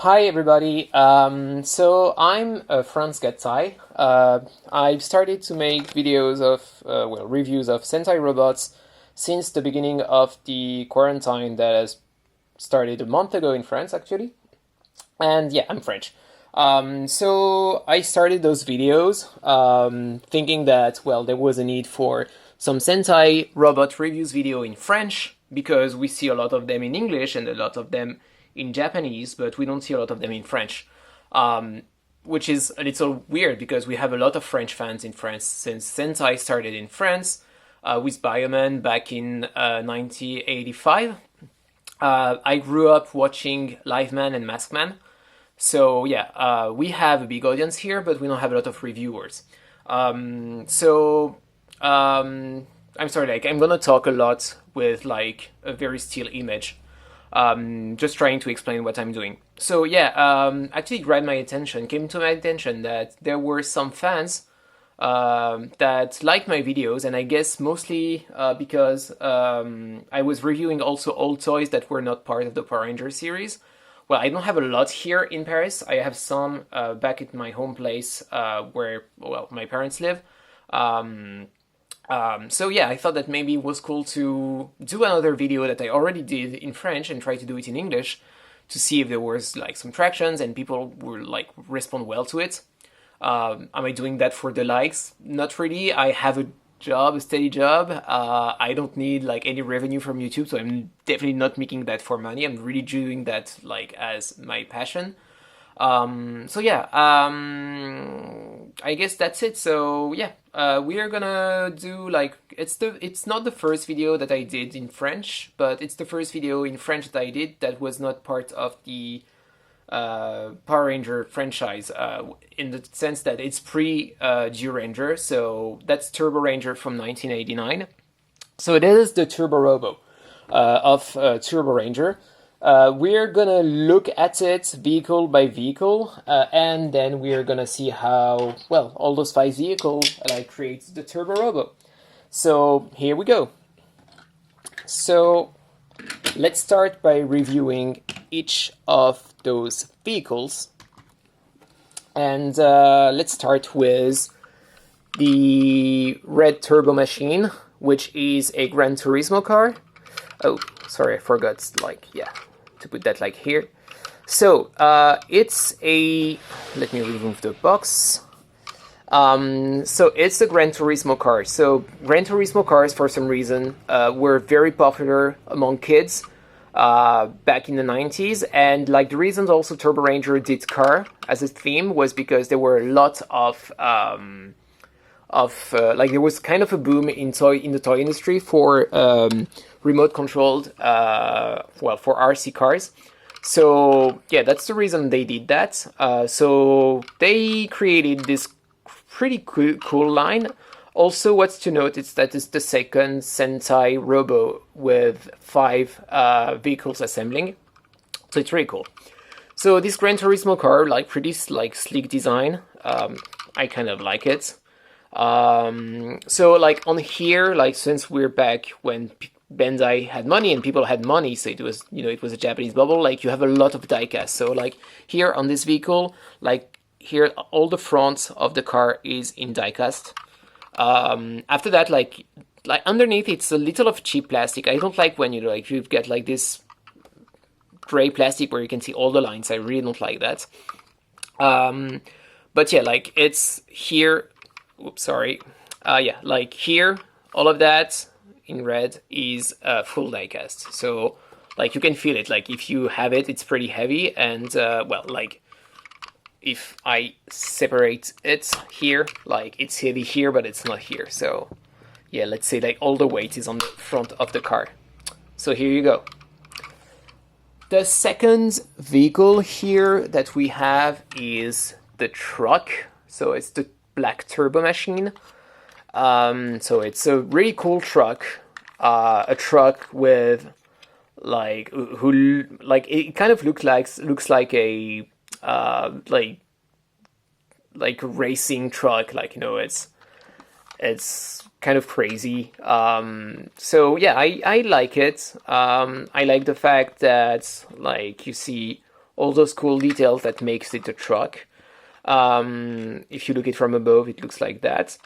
Hi everybody. So I'm Franz Gattai. I've started to make videos of reviews of Sentai robots since the beginning of the quarantine that has started a month ago in France actually. And yeah, I'm French. So I started those videos thinking that there was a need for some Sentai robot reviews video in French because we see a lot of them in English and a lot of them in Japanese, but we don't see a lot of them in French, which is a little weird because we have a lot of French fans in France since Sentai started in France with Bioman back in 1985. I grew up watching Liveman and Maskman, so yeah, we have a big audience here, but we don't have a lot of reviewers. I'm sorry, I'm gonna talk a lot with a very still image. Just trying to explain what I'm doing. So yeah, actually came to my attention that there were some fans that liked my videos, and I guess mostly because I was reviewing also old toys that were not part of the Power Ranger series. Well, I don't have a lot here in Paris. I have some back at my home place where my parents live. So yeah, I thought that maybe it was cool to do another video that I already did in French and try to do it in English to see if there was some tractions and people would respond well to it. Am I doing that for the likes? Not really. I have a job, a steady job. I don't need any revenue from YouTube, so I'm definitely not making that for money. I'm really doing that as my passion. So yeah, I guess that's it. So yeah, we are gonna do it's not the first video that I did in French, but it's the first video in French that I did that was not part of the Power Ranger franchise, in the sense that it's pre-Ranger, so that's Turbo Ranger from 1989. So it is the Turbo Robo of Turbo Ranger. We're gonna look at it vehicle by vehicle, and then we're gonna see how, all those 5 vehicles create the Turbo Robo. So here we go. So let's start by reviewing each of those vehicles. And let's start with the red turbo machine, which is a Gran Turismo car. Oh, sorry, I forgot, to put that here. So it's a, let me remove the box. So it's a Gran Turismo car. So Gran Turismo cars, for some reason, were very popular among kids back in the 90s. And the reasons also Turbo Ranger did car as a theme was because there were a lot of there was kind of a boom in the toy industry for remote controlled for RC cars. So yeah, that's the reason they did that. So they created this pretty cool line. Also, what's to note is that it's the second Sentai Robo with 5 vehicles assembling. So it's really cool. So this Gran Turismo car, pretty sleek design. I kind of like it. So on here, since we're back when Bandai had money and people had money, so it was, it was a Japanese bubble, you have a lot of diecast. So here on this vehicle, here all the front of the car is in diecast. After that, underneath it's a little of cheap plastic. I don't like when you've got this gray plastic where you can see all the lines. I really don't like that. But yeah, it's here. Oops, sorry. Yeah, here, all of that in red is full diecast. So you can feel it. If you have it, it's pretty heavy. And if I separate it here, it's heavy here, but it's not here. So yeah, let's say all the weight is on the front of the car. So here you go. The second vehicle here that we have is the truck. So it's the black turbo machine. So it's a really cool truck. A truck with it kind of looks like a a racing truck. It's kind of crazy. So yeah, I like it. I like the fact that you see all those cool details that makes it a truck. If you look it from above, it looks like that.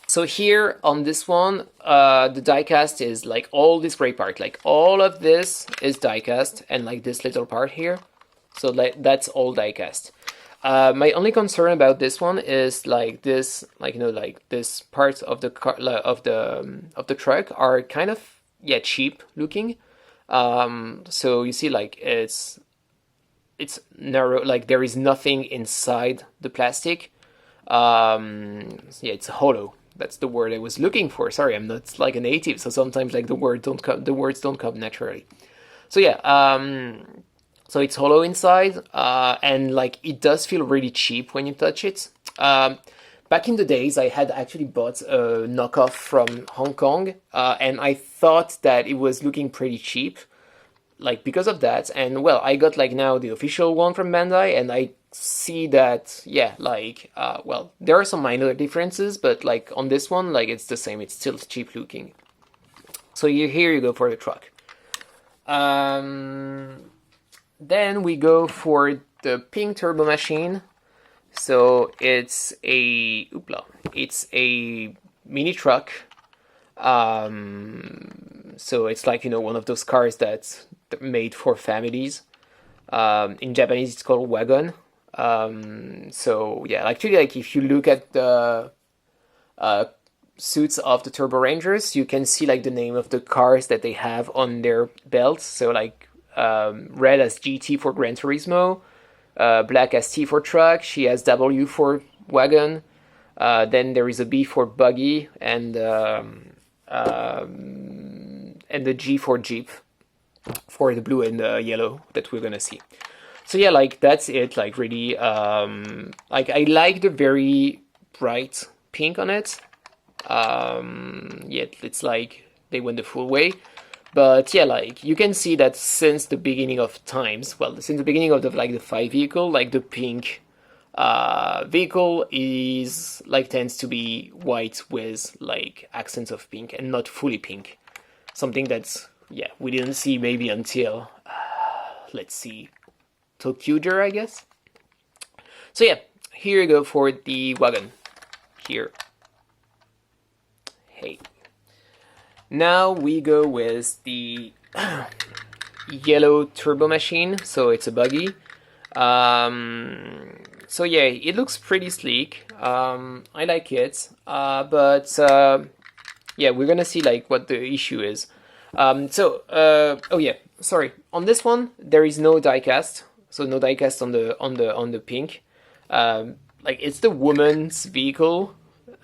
So here on this one, the diecast is like all this gray part, like all of this is diecast, and like this little part here. So like that's all diecast. My only concern about this one is like this, like like this part of the car, of the truck are kind of cheap looking. So you see like it's narrow, like there is nothing inside the plastic. It's hollow. That's the word I was looking for. Sorry, I'm not like a native, so sometimes like the words don't come naturally. So so it's hollow inside, and like it does feel really cheap when you touch it. Back in the days, I had actually bought a knockoff from Hong Kong, and I thought that it was looking pretty cheap, like because of that. And well, I got like now the official one from Bandai, and I see that well, there are some minor differences, but like on this one, like it's the same. It's still cheap looking. So here you go for the truck. Then we go for the pink turbo machine. So it's a mini truck. So it's like one of those cars that's made for families. In Japanese, it's called wagon. So yeah, actually, like if you look at the suits of the Turborangers, you can see like the name of the cars that they have on their belts. So like red as GT for Gran Turismo, black as T for truck. She has W for wagon. Then there is a B for buggy, and the G for Jeep, for the blue and the yellow that we're gonna see. So yeah, like that's it. Like really, like I like the very bright pink on it. It's like they went the full way. But yeah, like you can see that since the beginning of times, well, since the beginning of the 5 vehicle, like the pink vehicle is like tends to be white with like accents of pink and not fully pink. Something that's we didn't see maybe until let's see, Tokyo, I guess. So yeah, here you go for the wagon. Here. Hey. Now we go with the yellow turbo machine. So it's a buggy. So yeah, it looks pretty sleek. I like it. But we're gonna see like what the issue is. Oh yeah, sorry. On this one, there is no diecast. So no diecast on the pink. Like it's the woman's vehicle.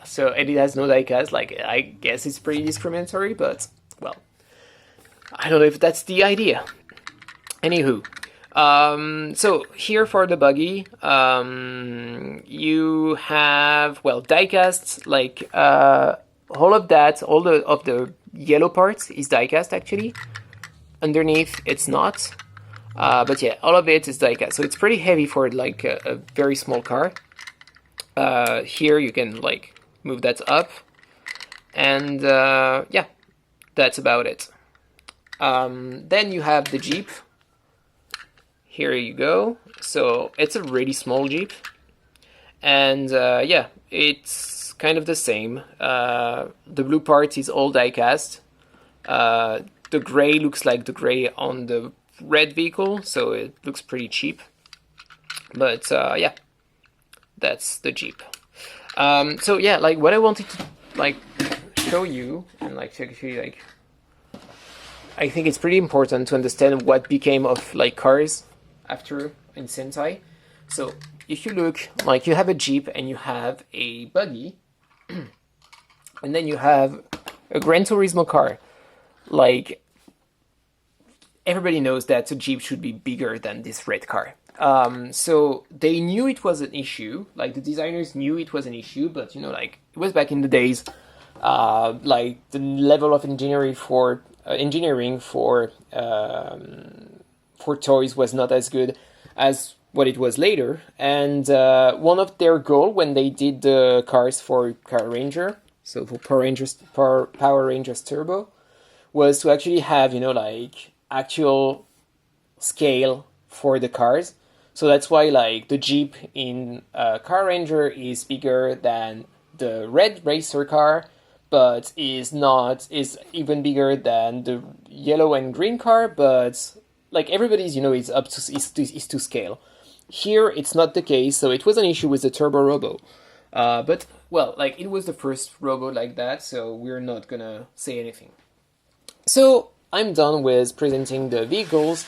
So, and it has no diecast. Like, I guess it's pretty discriminatory, but, well, I don't know if that's the idea. Anywho, so here for the buggy, you have, well, diecasts, like, all of the yellow parts is diecast, actually. Underneath, it's not. But yeah, all of it is diecast. So it's pretty heavy for, like, a very small car. Here you can, like, move that up, and that's about it. Then you have the Jeep. Here you go. So it's a really small Jeep, and it's kind of the same. The blue part is all diecast. The gray looks like the gray on the red vehicle, so it looks pretty cheap. But that's the Jeep. So yeah, like what I wanted to like show you and like actually like I think it's pretty important to understand what became of like cars after in Sentai. So if you look, like you have a Jeep and you have a buggy, and then you have a Gran Turismo car. Like everybody knows that a Jeep should be bigger than this red car. So they knew it was an issue, like the designers knew it was an issue, but like it was back in the days, like the level of engineering for toys was not as good as what it was later. And one of their goal when they did the cars for Power Ranger, so for Power Rangers Turbo, was to actually have like actual scale for the cars. So that's why like the Jeep in Car Ranger is bigger than the red racer car, but is even bigger than the yellow and green car. But like everybody's, is up to is to scale. Here it's not the case, so it was an issue with the Turbo Robo. But well, like it was the first Robo like that, so we're not gonna say anything. So I'm done with presenting the vehicles.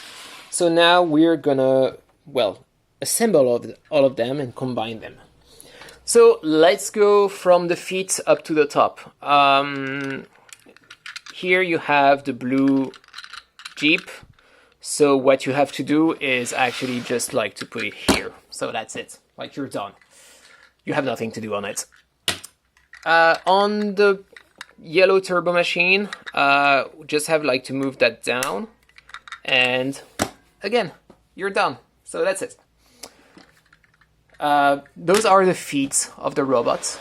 So now we're gonna, well, assemble all of them and combine them. So let's go from the feet up to the top. Here you have the blue Jeep. So what you have to do is actually just like to put it here. So that's it. Like you're done. You have nothing to do on it. On the yellow turbo machine, just have like to move that down. And again, you're done. So that's it. Those are the feet of the robot.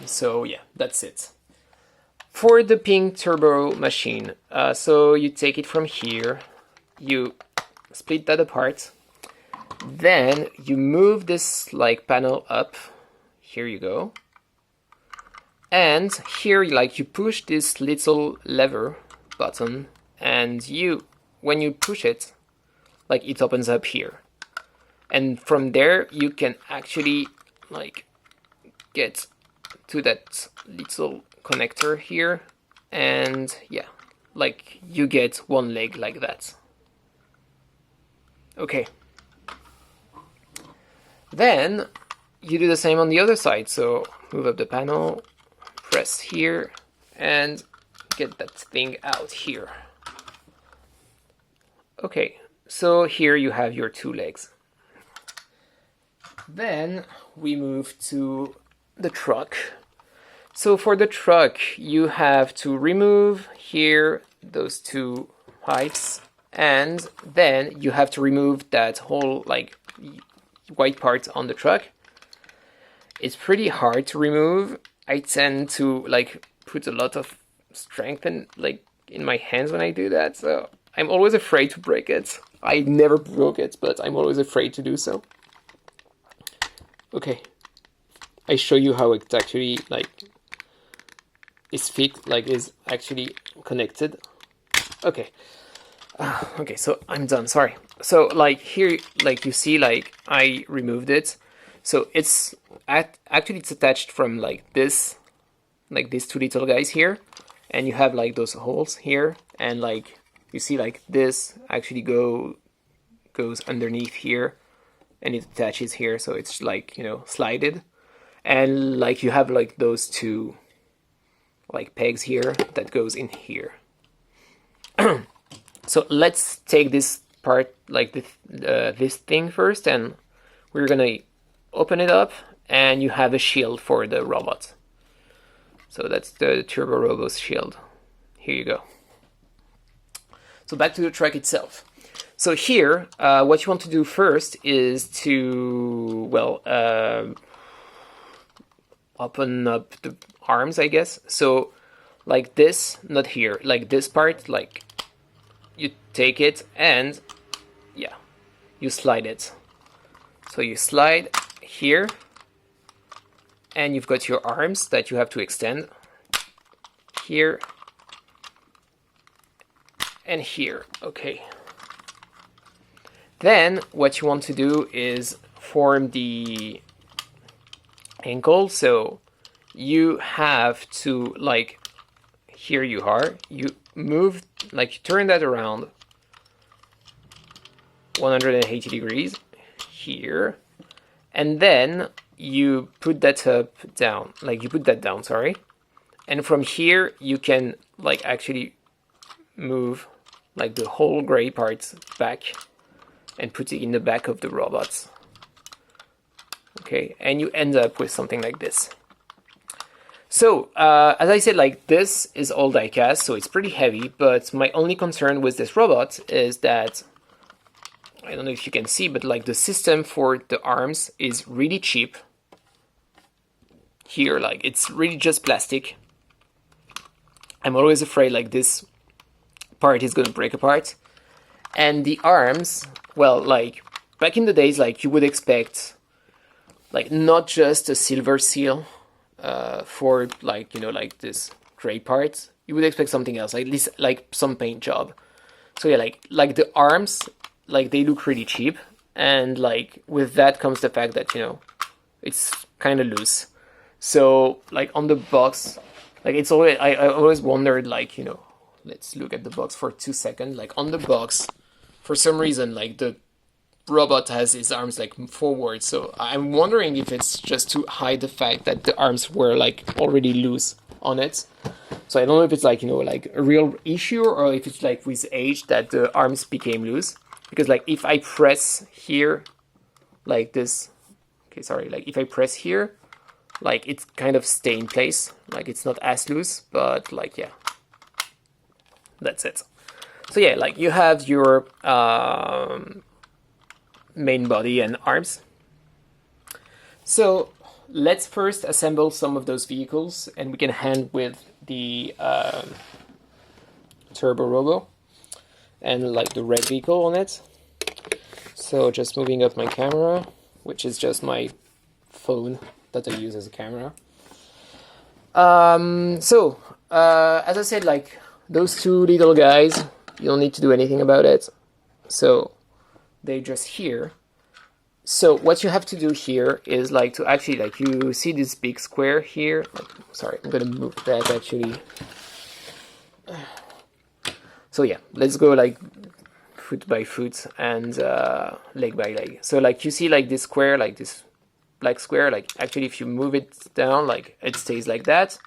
So yeah, that's it. For the pink turbo machine, so you take it from here, you split that apart, then you move this like panel up, here you go, and here like you push this little lever button, and when you push it, like it opens up here. And from there, you can actually like get to that little connector here, and yeah, like you get one leg like that. Okay. Then you do the same on the other side. So move up the panel, press here, and get that thing out here. Okay, so here you have your two legs. Then we move to the truck. So for the truck, you have to remove here those two pipes, and then you have to remove that whole like white part on the truck. It's pretty hard to remove. I tend to like put a lot of strength in my hands when I do that, so I'm always afraid to break it. I never broke it, but I'm always afraid to do so. Okay, I show you how it actually like is actually connected. Okay, okay, so I'm done. Sorry. So like here, like you see, like I removed it. So it's actually it's attached from like these two little guys here, and you have like those holes here, and like you see like this actually goes underneath here. And it attaches here, so it's like, slided. And like you have like those two like pegs here that goes in here. So let's take this part, like this thing first, and we're gonna open it up, and you have a shield for the robot. So that's the Turbo Robo's shield. Here you go. So back to the truck itself. So here, what you want to do first is to, well, open up the arms, I guess. So like this, not here, like this part, like you take it and yeah, you slide it. So you slide here, and you've got your arms that you have to extend here and here. Okay. Then what you want to do is form the ankle. So you have to, like, here you are, you move, like you turn that around 180 degrees here, and then you put that down, like you put that down, sorry. And from here you can like actually move like the whole gray parts back and put it in the back of the robots. Okay, and you end up with something like this. So, as I said, like this is all die-cast, so it's pretty heavy, but my only concern with this robot is that, I don't know if you can see, but like the system for the arms is really cheap. Here, like it's really just plastic. I'm always afraid like this part is gonna break apart. And the arms, well, like back in the days, like you would expect, like not just a silver seal for like, you know, like this gray part. You would expect something else, like at least like some paint job. So yeah, like the arms, like they look really cheap, and like with that comes the fact that, you know, it's kind of loose. So like on the box, like it's always, I always wondered, like, you know, let's look at the box for 2 seconds. Like on the box, for some reason, like the robot has his arms like forward. So I'm wondering if it's just to hide the fact that the arms were like already loose on it. So I don't know if it's like, you know, like a real issue, or if it's like with age that the arms became loose. Because like if I press here like this, okay, sorry, like if I press here, like it's kind of stay in place, like it's not as loose, but like, yeah, that's it. So yeah, like you have your main body and arms. So let's first assemble some of those vehicles, and we can hand with the Turbo Robo and like the red vehicle on it. So just moving up my camera, which is just my phone that I use as a camera. As I said, like those two little guys, you don't need to do anything about it. So they just here. So what you have to do here is like to actually, like, you see this big square here. Like, sorry, I'm gonna move that actually. So yeah, let's go like foot by foot and leg by leg. So like you see like this square, like this black square, like actually if you move it down, like it stays like that.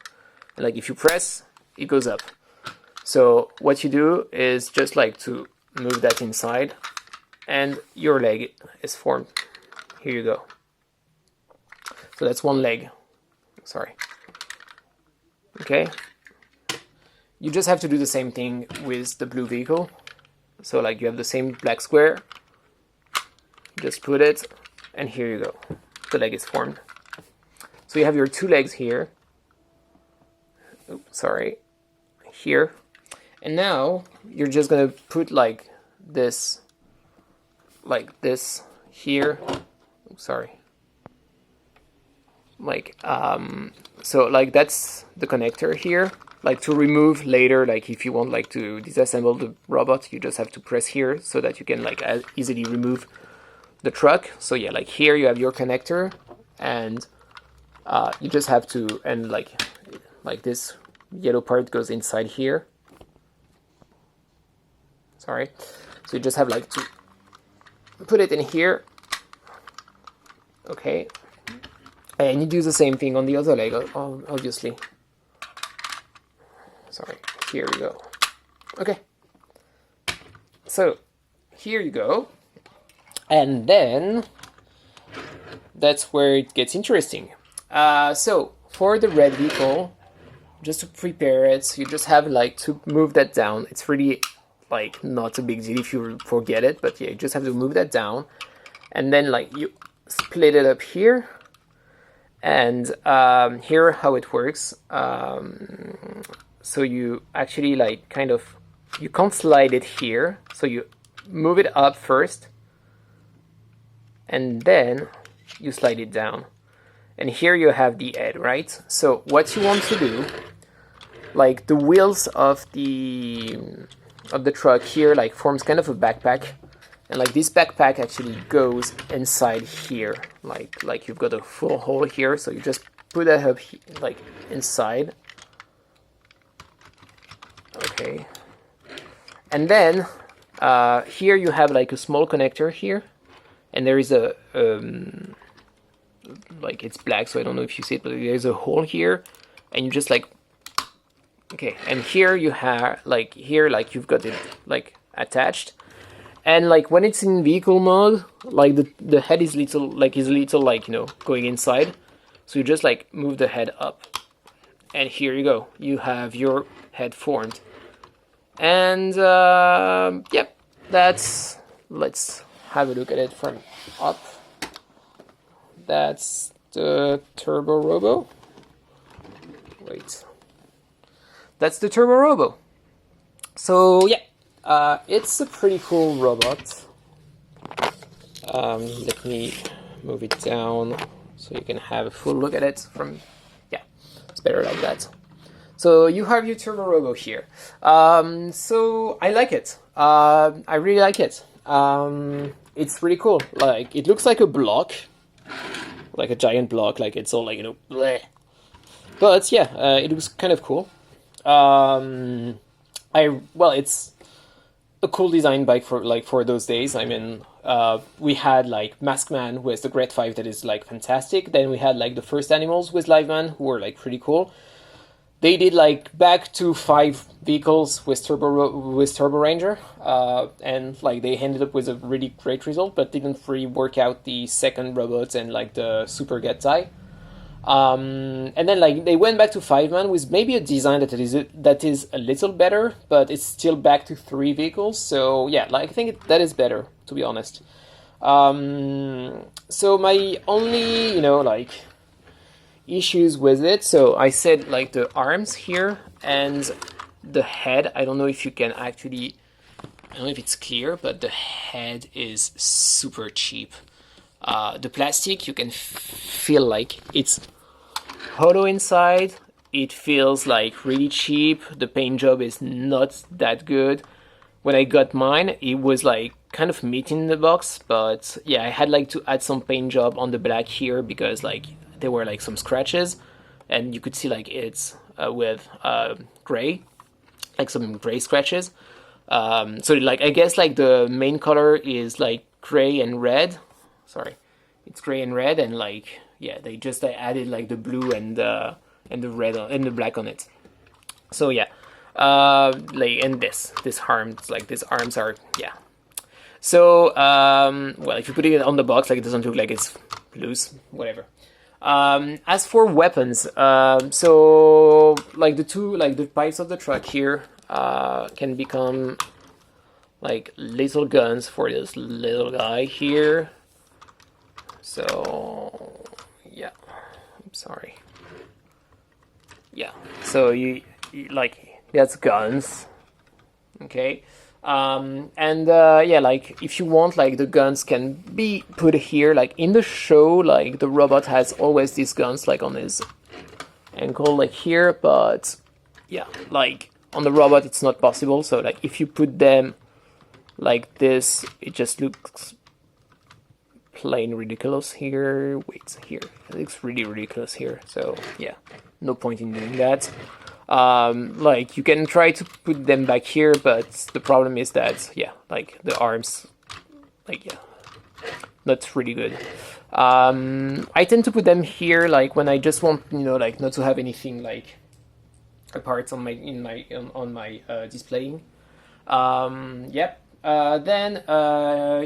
And like if you press, it goes up. So what you do is just like to move that inside, and your leg is formed. Here you go. So that's one leg. Sorry. Okay. You just have to do the same thing with the blue vehicle. So like you have the same black square. Just put it, and here you go. The leg is formed. So you have your two legs here. Oops, sorry. Here. And now you're just gonna put like this here. Oops, sorry. Like so like that's the connector here. Like to remove later, like if you want like to disassemble the robot, you just have to press here so that you can like easily remove the truck. So yeah, like here you have your connector, and you just have to, and like this yellow part goes inside here. Sorry. So you just have like to put it in here. Okay. And you do the same thing on the other leg, obviously. Sorry, here we go. Okay. So, here you go. And then, that's where it gets interesting. So, for the red vehicle, just to prepare it, so you just have like to move that down. It's really like not a big deal if you forget it, but yeah, you just have to move that down. And then like you split it up here. And here how it works. So you actually like kind of, you can't slide it here. So you move it up first, and then you slide it down. And here you have the head, right? So what you want to do, like the wheels of the truck here like forms kind of a backpack. And like this backpack actually goes inside here, like you've got a full hole here, so you just put that up like inside. Okay. And then here you have like a small connector here, and there is a like it's black, so I don't know if you see it, but there's a hole here, and you just like, okay, and here you have like here like you've got it like attached. And like when it's in vehicle mode, like the head is little like you know, going inside. So you just like move the head up, and here you go. You have your head formed. And yep, that's, let's have a look at it from up. That's the Turbo Robo. Wait, that's the Turbo Robo. So yeah. It's a pretty cool robot. Let me move it down so you can have a full look at it from, yeah, it's better like that. So you have your Turbo Robo here. So I like it. I really like it. It's really cool. Like, it looks like a block, like a giant block, like it's all like, you know, bleh. But yeah, it looks kind of cool. Well, it's a cool design bike for those days. I mean, we had like Maskman with the Great 5 that is like fantastic. Then we had like the first Animals with Liveman who were like pretty cool. They did like back to 5 vehicles with Turboranger, and like they ended up with a really great result, but didn't really work out the second robot and like the Super Gattai. And then like they went back to 5-man with maybe a design that is a little better, but it's still back to 3 vehicles. So yeah, like I think that is better, to be honest. So my only, you know, like issues with it. So I said like the arms here and the head. I don't know if you can actually, I don't know if it's clear, but the head is super cheap. The plastic, you can feel like it's hollow inside. It feels like really cheap. The paint job is not that good. When I got mine, it was like kind of meat in the box, but yeah, I had like to add some paint job on the black here because like there were like some scratches, and you could see like it's with gray, like some gray scratches. So like I guess like the main color is like gray and red. Sorry, it's gray and red, and like yeah, they just added like the blue and the red and the black on it. So yeah, like and this arms, like these arms are, yeah. So well, if you put it on the box, like it doesn't look like it's loose, whatever. As for weapons, so like the pipes of the truck here can become like little guns for this little guy here. So yeah, I'm sorry. Yeah, so you like that's guns, okay. Yeah, like if you want, like the guns can be put here, like in the show, like the robot has always these guns like on his ankle, like here, but yeah, like on the robot it's not possible. So like if you put them like this, it just looks plain ridiculous here. Wait, here it looks really ridiculous here. So yeah, no point in doing that. Like you can try to put them back here, but the problem is that yeah, like the arms, like yeah, not really good. I tend to put them here, like when I just want, you know, like not to have anything like apart on my displaying. Yep. Then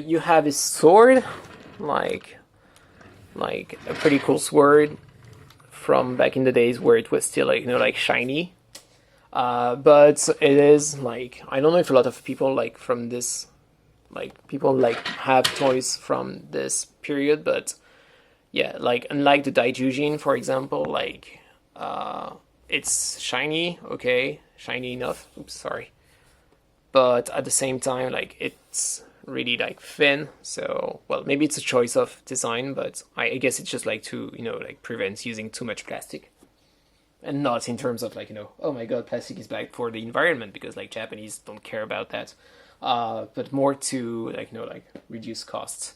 you have a sword, like a pretty cool sword from back in the days where it was still like, you know, like shiny. But it is like, I don't know if a lot of people like from this, like people like have toys from this period, but yeah, like unlike the Daijujin, for example, like it's shiny, okay, shiny enough. Oops, sorry. But at the same time, like it's really like thin. So well, maybe it's a choice of design, but I guess it's just like to, you know, like prevent using too much plastic. And not in terms of like, you know, oh my god, plastic is bad for the environment, because like Japanese don't care about that. But more to like, you know, like reduce costs.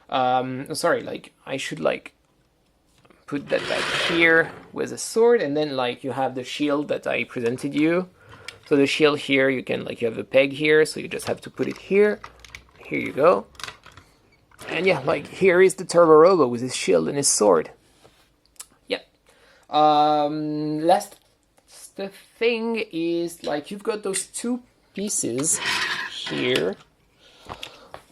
Sorry, like I should like put that back here with a sword, and then like you have the shield that I presented you. So the shield here, you can like, you have a peg here, so you just have to put it here. Here you go. And yeah, like here is the Turbo Robo with his shield and his sword. Yep. Last the thing is like you've got those two pieces here,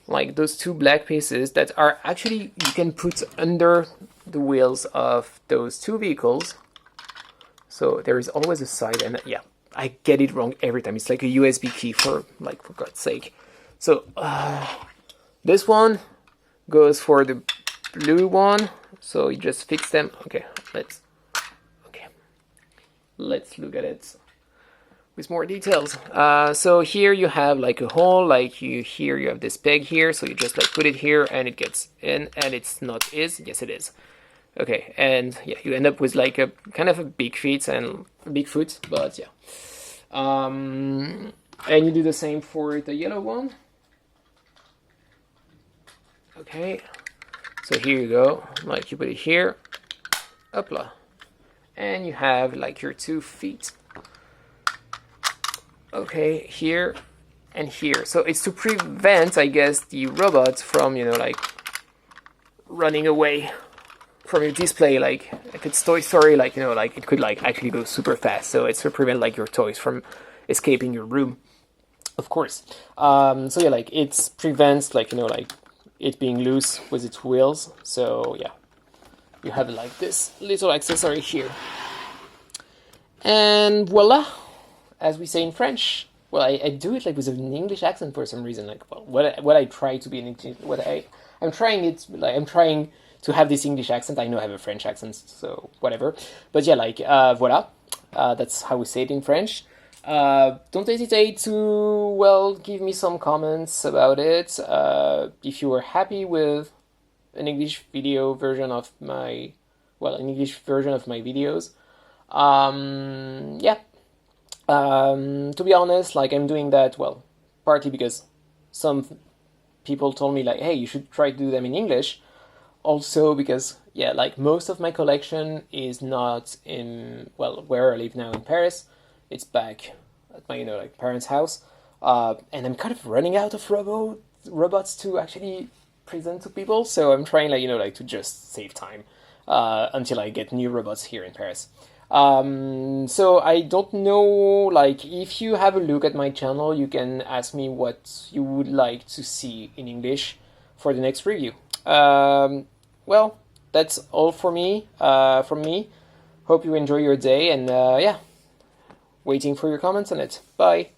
like those two black pieces that are actually, you can put under the wheels of those two vehicles. So there is always a side, and yeah, I get it wrong every time. It's like a USB key for God's sake. So this one goes for the blue one. So you just fix them. Okay, let's look at it with more details. So here you have like a hole, like here you have this peg here, so you just like put it here and it gets in, and it's not is, yes it is. Okay, and yeah, you end up with like a kind of a big feet and big foot, but yeah. And you do the same for the yellow one. Okay, so here you go, like you put it here, hopla, and you have like your 2 feet. Okay, here and here. So it's to prevent, I guess, the robot from, you know, like running away from your display. Like if it's Toy Story, like, you know, like it could like actually go super fast. So it's to prevent like your toys from escaping your room, of course. So yeah, like it prevents like, you know, like it being loose with its wheels. So yeah, you have like this little accessory here, and voila, as we say in French. Well, I do it like with an English accent for some reason. Like, well, what I try to be an English, I'm trying it, like I'm trying to have this English accent. I know I have a French accent, so whatever. But yeah, like voila, that's how we say it in French. Don't hesitate to, well, give me some comments about it. If you were happy with an English video version of my, well, an English version of my videos. Yeah. To be honest, like I'm doing that, well, partly because some people told me like, hey, you should try to do them in English. Also because, yeah, like most of my collection is not in, well, where I live now in Paris. It's back at my, you know, like parents' house. And I'm kind of running out of robots to actually present to people. So I'm trying, like, you know, like to just save time until I get new robots here in Paris. So I don't know, like, if you have a look at my channel, you can ask me what you would like to see in English for the next review. Well, that's all for me, from me. Hope you enjoy your day, and yeah, waiting for your comments on it. Bye!